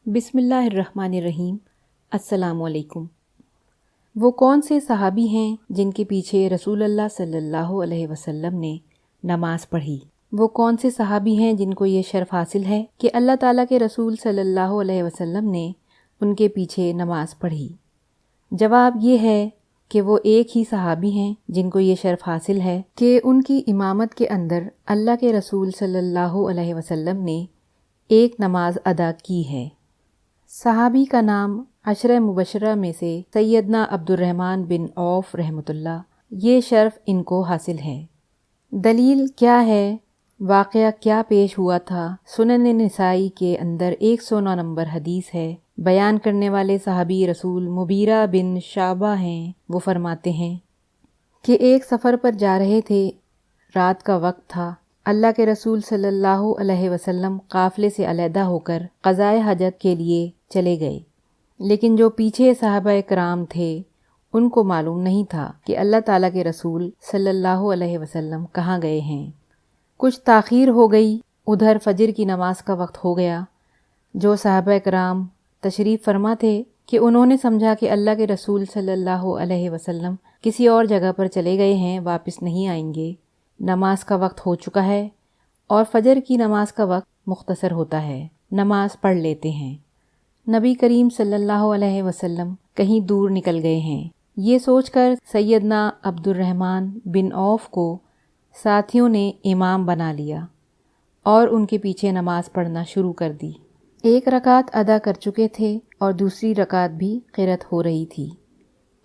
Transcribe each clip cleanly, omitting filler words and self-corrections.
بسم اللہ الرحمن الرحیم۔ السلام علیکم۔ وہ کون سے صحابی ہیں جن کے پیچھے رسول اللہ صلی اللہ علیہ وسلم نے نماز پڑھی؟ وہ کون سے صحابی ہیں جن کو یہ شرف حاصل ہے کہ اللہ تعالیٰ کے رسول صلی اللہ علیہ وسلم نے ان کے پیچھے نماز پڑھی؟ جواب یہ ہے کہ وہ ایک ہی صحابی ہیں جن کو یہ شرف حاصل ہے کہ ان کی امامت کے اندر اللہ کے رسول صلی اللہ علیہ وسلم نے ایک نماز ادا کی ہے۔ صحابی کا نام عشرہ مبشرہ میں سے سیدنا عبد الرحمن بن عوف رحمۃ اللہ، یہ شرف ان کو حاصل ہے۔ دلیل کیا ہے؟ واقعہ کیا پیش ہوا تھا؟ سنن نسائی کے اندر 109 نمبر حدیث ہے۔ بیان کرنے والے صحابی رسول مغیرہ بن شعبہ ہیں۔ وہ فرماتے ہیں کہ ایک سفر پر جا رہے تھے، رات کا وقت تھا۔ اللہ کے رسول صلی اللہ علیہ وسلم قافلے سے علیحدہ ہو کر قضائے حاجت کے لیے چلے گئے، لیکن جو پیچھے صحابہ کرام تھے ان کو معلوم نہیں تھا کہ اللہ تعالیٰ کے رسول صلی اللہ علیہ وسلم کہاں گئے ہیں۔ کچھ تاخیر ہو گئی، ادھر فجر کی نماز کا وقت ہو گیا۔ جو صحابہ کرام تشریف فرما تھے کہ انہوں نے سمجھا کہ اللہ کے رسول صلی اللہ علیہ وسلم کسی اور جگہ پر چلے گئے ہیں، واپس نہیں آئیں گے، نماز کا وقت ہو چکا ہے اور فجر کی نماز کا وقت مختصر ہوتا ہے، نماز پڑھ لیتے ہیں۔ نبی کریم صلی اللہ علیہ وسلم کہیں دور نکل گئے ہیں، یہ سوچ کر سیدنا عبد الرحمن بن عوف کو ساتھیوں نے امام بنا لیا اور ان کے پیچھے نماز پڑھنا شروع کر دی۔ ایک رکعت ادا کر چکے تھے اور دوسری رکعت بھی قرأت ہو رہی تھی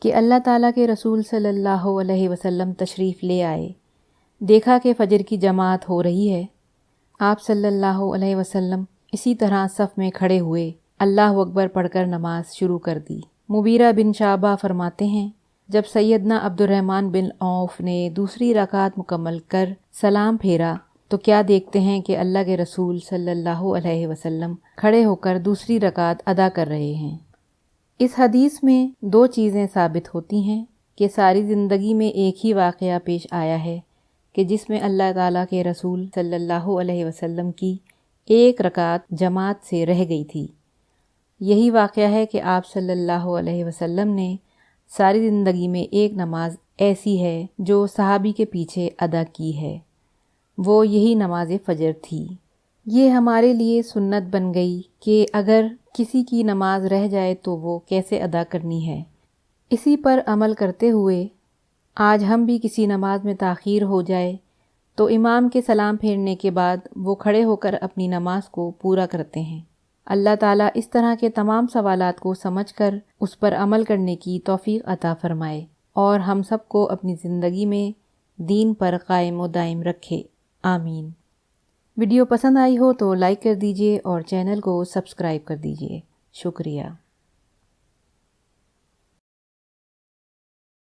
کہ اللہ تعالیٰ کے رسول صلی اللہ علیہ وسلم تشریف لے آئے۔ دیکھا کہ فجر کی جماعت ہو رہی ہے۔ آپ صلی اللہ علیہ وسلم اسی طرح صف میں کھڑے ہوئے، اللہ اکبر پڑھ کر نماز شروع کر دی۔ مغیرہ بن شعبہ فرماتے ہیں جب سیدنا عبد الرحمن بن عوف نے دوسری رکعت مکمل کر سلام پھیرا تو کیا دیکھتے ہیں کہ اللہ کے رسول صلی اللہ علیہ وسلم کھڑے ہو کر دوسری رکعت ادا کر رہے ہیں۔ اس حدیث میں دو چیزیں ثابت ہوتی ہیں کہ ساری زندگی میں ایک ہی واقعہ پیش آیا ہے کہ جس میں اللہ تعالیٰ کے رسول صلی اللہ علیہ وسلم کی ایک رکعت جماعت سے رہ گئی تھی۔ یہی واقعہ ہے کہ آپ صلی اللہ علیہ وسلم نے ساری زندگی میں ایک نماز ایسی ہے جو صحابی کے پیچھے ادا کی ہے، وہ یہی نماز فجر تھی۔ یہ ہمارے لیے سنت بن گئی کہ اگر کسی کی نماز رہ جائے تو وہ کیسے ادا کرنی ہے۔ اسی پر عمل کرتے ہوئے آج ہم بھی کسی نماز میں تاخیر ہو جائے تو امام کے سلام پھیرنے کے بعد وہ کھڑے ہو کر اپنی نماز کو پورا کرتے ہیں۔ اللہ تعالیٰ اس طرح کے تمام سوالات کو سمجھ کر اس پر عمل کرنے کی توفیق عطا فرمائے اور ہم سب کو اپنی زندگی میں دین پر قائم و دائم رکھے، آمین۔ ویڈیو پسند آئی ہو تو لائک کر دیجیے اور چینل کو سبسکرائب کر دیجیے۔ شکریہ۔